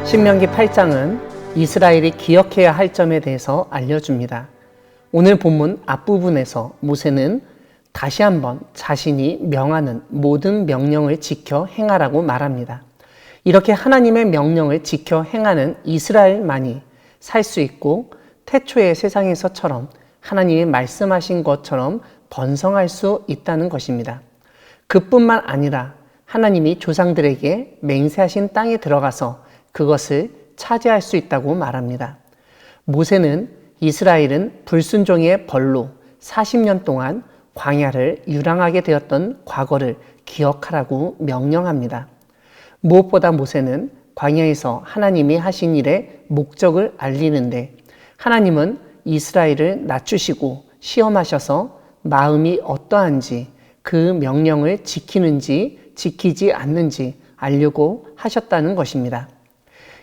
신명기 8장은 이스라엘이 기억해야 할 점에 대해서 알려줍니다. 오늘 본문 앞부분에서 모세는 다시 한번 자신이 명하는 모든 명령을 지켜 행하라고 말합니다. 이렇게 하나님의 명령을 지켜 행하는 이스라엘만이 살 수 있고 태초의 세상에서처럼 하나님이 말씀하신 것처럼 번성할 수 있다는 것입니다. 그뿐만 아니라 하나님이 조상들에게 맹세하신 땅에 들어가서 그것을 차지할 수 있다고 말합니다. 모세는 이스라엘은 불순종의 벌로 40년 동안 광야를 유랑하게 되었던 과거를 기억하라고 명령합니다. 무엇보다 모세는 광야에서 하나님이 하신 일의 목적을 알리는데 하나님은 이스라엘을 낮추시고 시험하셔서 마음이 어떠한지 그 명령을 지키는지 지키지 않는지 알려고 하셨다는 것입니다.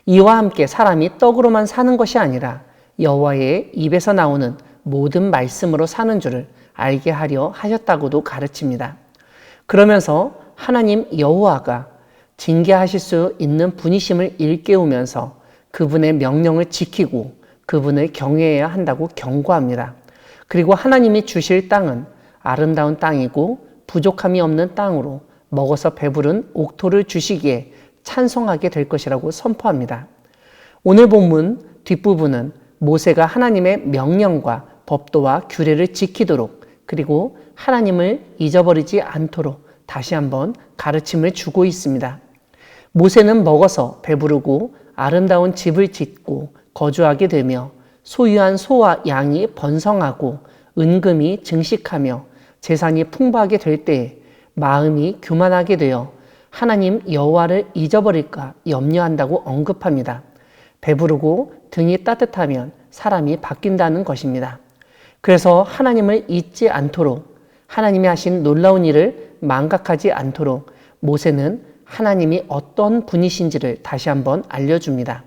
이와 함께 사람이 떡으로만 사는 것이 아니라 여호와의 입에서 나오는 모든 말씀으로 사는 줄을 알게 하려 하셨다고도 가르칩니다. 그러면서 하나님 여호와가 징계하실 수 있는 분이심을 일깨우면서 그분의 명령을 지키고 그분을 경외해야 한다고 경고합니다. 그리고 하나님이 주실 땅은 아름다운 땅이고 부족함이 없는 땅으로 먹어서 배부른 옥토를 주시기에 찬송하게 될 것이라고 선포합니다. 오늘 본문 뒷부분은 모세가 하나님의 명령과 법도와 규례를 지키도록 그리고 하나님을 잊어버리지 않도록 다시 한번 가르침을 주고 있습니다. 모세는 먹어서 배부르고 아름다운 집을 짓고 거주하게 되며 소유한 소와 양이 번성하고 은금이 증식하며 재산이 풍부하게 될 때에 마음이 교만하게 되어 하나님 여호와를 잊어버릴까 염려한다고 언급합니다. 배부르고 등이 따뜻하면 사람이 바뀐다는 것입니다. 그래서 하나님을 잊지 않도록 하나님이 하신 놀라운 일을 망각하지 않도록 모세는 하나님이 어떤 분이신지를 다시 한번 알려줍니다.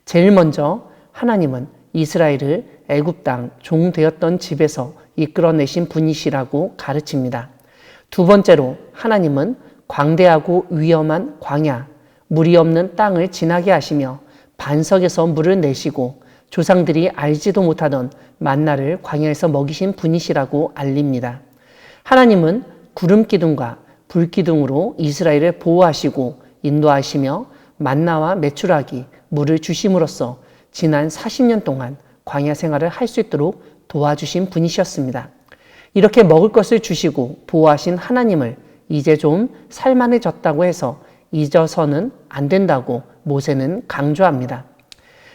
제일 먼저 하나님은 이스라엘을 애굽 땅 종 되었던 집에서 이끌어내신 분이시라고 가르칩니다. 두 번째로 하나님은 광대하고 위험한 광야, 물이 없는 땅을 지나게 하시며 반석에서 물을 내시고 조상들이 알지도 못하던 만나를 광야에서 먹이신 분이시라고 알립니다. 하나님은 구름 기둥과 불 기둥으로 이스라엘을 보호하시고 인도하시며 만나와 메추라기, 물을 주심으로써 지난 40년 동안 광야 생활을 할 수 있도록 도와주신 분이셨습니다. 이렇게 먹을 것을 주시고 보호하신 하나님을 이제 좀 살만해졌다고 해서 잊어서는 안 된다고 모세는 강조합니다.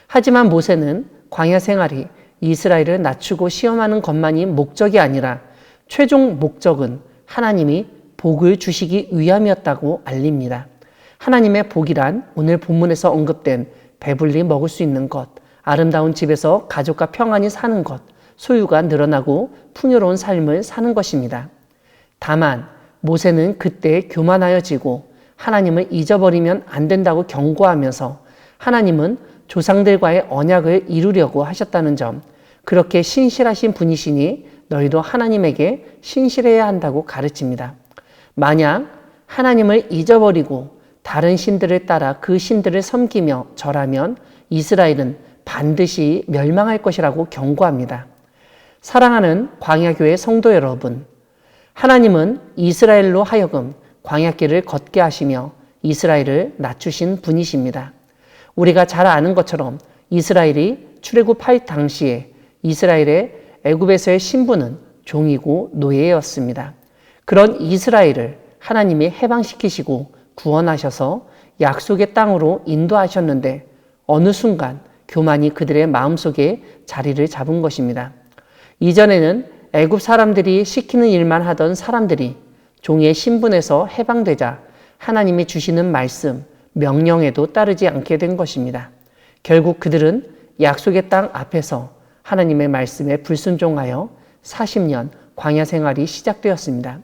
하지만 모세는 광야 생활이 이스라엘을 낮추고 시험하는 것만이 목적이 아니라 최종 목적은 하나님이 복을 주시기 위함이었다고 알립니다. 하나님의 복이란 오늘 본문에서 언급된 배불리 먹을 수 있는 것, 아름다운 집에서 가족과 평안히 사는 것, 소유가 늘어나고 풍요로운 삶을 사는 것입니다. 다만 모세는 그때 교만하여지고 하나님을 잊어버리면 안 된다고 경고하면서 하나님은 조상들과의 언약을 이루려고 하셨다는 점, 그렇게 신실하신 분이시니 너희도 하나님에게 신실해야 한다고 가르칩니다. 만약 하나님을 잊어버리고 다른 신들을 따라 그 신들을 섬기며 절하면 이스라엘은 반드시 멸망할 것이라고 경고합니다. 사랑하는 광야교회 성도 여러분, 하나님은 이스라엘로 하여금 광야길을 걷게 하시며 이스라엘을 낮추신 분이십니다. 우리가 잘 아는 것처럼 이스라엘이 출애굽할 당시에 이스라엘의 애굽에서의 신분은 종이고 노예였습니다. 그런 이스라엘을 하나님이 해방시키시고 구원하셔서 약속의 땅으로 인도하셨는데 어느 순간 교만이 그들의 마음속에 자리를 잡은 것입니다. 이전에는 애굽 사람들이 시키는 일만 하던 사람들이 종의 신분에서 해방되자 하나님이 주시는 말씀, 명령에도 따르지 않게 된 것입니다. 결국 그들은 약속의 땅 앞에서 하나님의 말씀에 불순종하여 40년 광야 생활이 시작되었습니다.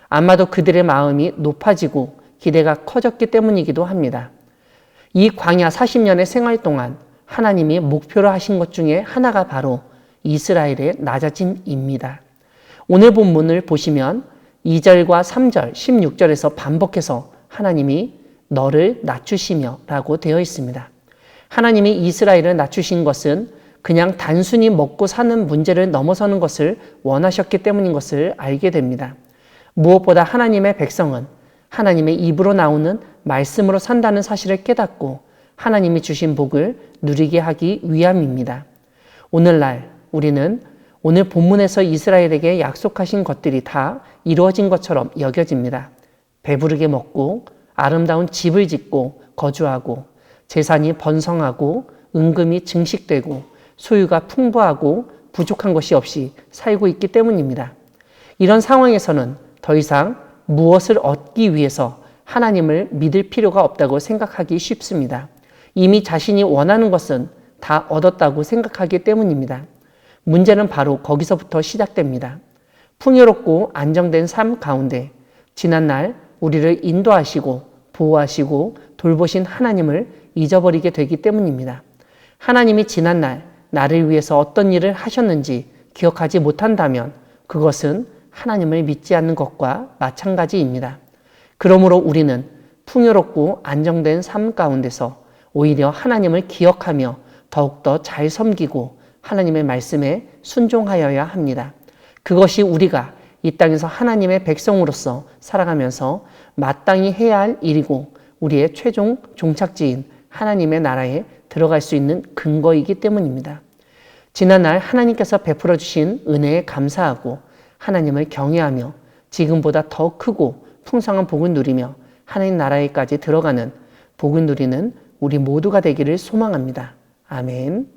아마도 그들의 마음이 높아지고 기대가 커졌기 때문이기도 합니다. 이 광야 40년의 생활 동안 하나님이 목표로 하신 것 중에 하나가 바로 이스라엘의 낮아짐입니다. 오늘 본문을 보시면 2절과 3절, 16절에서 반복해서 하나님이 너를 낮추시며 라고 되어 있습니다. 하나님이 이스라엘을 낮추신 것은 그냥 단순히 먹고 사는 문제를 넘어서는 것을 원하셨기 때문인 것을 알게 됩니다. 무엇보다 하나님의 백성은 하나님의 입으로 나오는 말씀으로 산다는 사실을 깨닫고 하나님이 주신 복을 누리게 하기 위함입니다. 오늘날 우리는 오늘 본문에서 이스라엘에게 약속하신 것들이 다 이루어진 것처럼 여겨집니다. 배부르게 먹고 아름다운 집을 짓고 거주하고 재산이 번성하고 은금이 증식되고 소유가 풍부하고 부족한 것이 없이 살고 있기 때문입니다. 이런 상황에서는 더 이상 무엇을 얻기 위해서 하나님을 믿을 필요가 없다고 생각하기 쉽습니다. 이미 자신이 원하는 것은 다 얻었다고 생각하기 때문입니다. 문제는 바로 거기서부터 시작됩니다. 풍요롭고 안정된 삶 가운데 지난날 우리를 인도하시고 보호하시고 돌보신 하나님을 잊어버리게 되기 때문입니다. 하나님이 지난날 나를 위해서 어떤 일을 하셨는지 기억하지 못한다면 그것은 하나님을 믿지 않는 것과 마찬가지입니다. 그러므로 우리는 풍요롭고 안정된 삶 가운데서 오히려 하나님을 기억하며 더욱더 잘 섬기고 하나님의 말씀에 순종하여야 합니다. 그것이 우리가 이 땅에서 하나님의 백성으로서 살아가면서 마땅히 해야 할 일이고 우리의 최종 종착지인 하나님의 나라에 들어갈 수 있는 근거이기 때문입니다. 지난날 하나님께서 베풀어 주신 은혜에 감사하고 하나님을 경외하며 지금보다 더 크고 풍성한 복을 누리며 하나님 나라에까지 들어가는 복을 누리는 우리 모두가 되기를 소망합니다. 아멘.